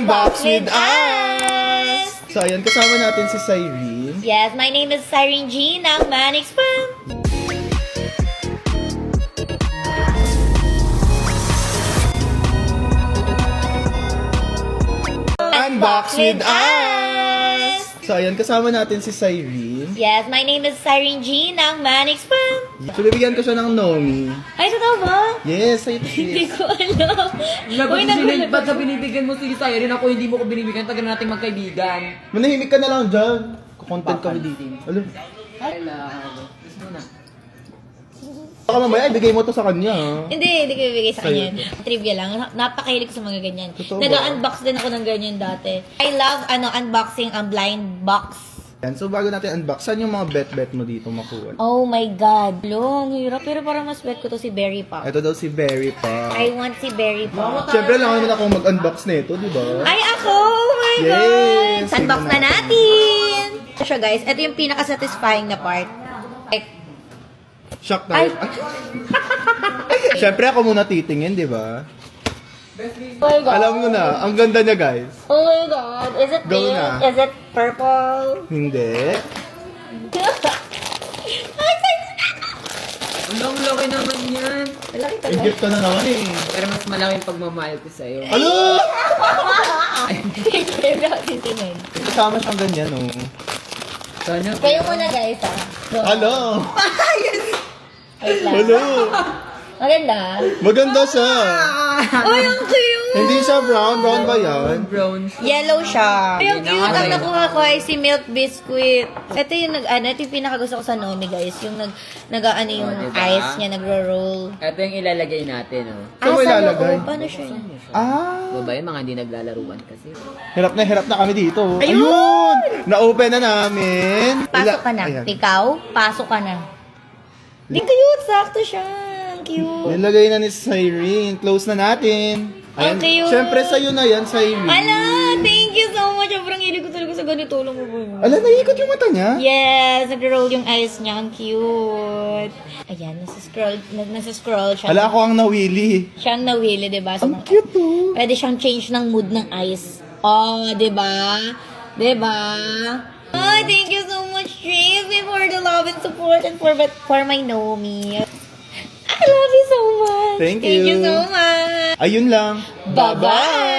Unbox with us! So ayan, kasama natin si Cyrene. Yes, my name is Cyrene G ng Manix Fam. Unbox with us! So ayan, kasama natin si Cyrene. Yes, my name is Cyrene G ng Manix Fam. So bibigyan ko siya ng Nomi. Ay, totoo ba? Yes, ito Hindi sis. ko alam. Lagot Uy, sila, nagulat ba't ako. sa binibigyan mo si Cyrene? Ako hindi mo ko binibigyan, tagal nating magkaibigan. Manahimik ka na lang dyan. Kukontent kami dito. Alam, Hello. Gusto mo na. baka mamaya ibigay mo to sa kanya. Hindi ko ibigay sa Sa'yo. kanya. Trivia lang. Napakahilig ko sa mga ganyan. Totoo ba? Nag-unbox din ako ng ganyan dati. I love unboxing ang blind box. Yan, so bago natin unbox, saan yung mga bet-bet mo dito makuha? Oh my God. Long, hirap. Pero parang mas bet ko to si Berry Pop. Ito daw si Berry pa. I want si Berry Pop. Siyempre lang naman ako mag-unbox nito, di ba? Ay, ako! Oh my Yes! God! Unbox na natin! Ito siya, guys. Ito yung pinaka-satisfying na part. Like, Shock Ay! tayo. Siyempre ako muna titingin, di ba? oh my God. Alam mo na, ang ganda niya guys. Oh my God. Is it Go pink? na. Is it purple? Hindi. Ay, Ang laki naman yan. malaki May talaga. gift ka na naman eh. Pero mas malaki yung pagmamahal ko sa'yo. Ano? Hindi ako titingin. Kasama siyang ganyan, oh. Sana. Kayo muna, guys, ha? Go. Hello? Wait lang. Hello? Maganda. Maganda siya. Ay, ang cute! Hindi siya brown. Brown ba yan? Brown. Yellow siya. Ay, ang Yun cute. na Ang nga, nakuha ko ay si Milk Biscuit. Ito yung ito yung pinakagusto ko sa Nomi, guys. Yung yung Oh, diba? ice niya, nagro-roll. Ito yung ilalagay natin, oh. Saan mo sa ilalagay? loob. Paano siya yun? Ah. Diba yung mga hindi naglalaruan kasi? Hirap na kami dito. Ayun! Ayun! Na-open na namin. Pasok ka na. Ayan. Ikaw, pasok ka na. Di cute. Sakto siya. Ang cute. Nilagay na ni Cyrene. Close na natin. Ang cute. Siyempre sa'yo na yan, Cyrene. Ala, thank you so much. Sobrang hilig ko talaga sa ganito. Alam mo ba yun? Ala, naikot yung mata niya. Yes, nag-roll yung eyes niya. Ang cute. Ayan, nasa-scroll siya. Ala, ako ang nawili. Siyang nawili, diba? So, Ang cute oh. pwede siyang change ng mood ng eyes. Oh, diba? Diba? Oh, thank you so much, Tracy, for the love and support and for my Nomi. I love you so much. Thank Thank you you. so much. Ayun lang. Bye-bye.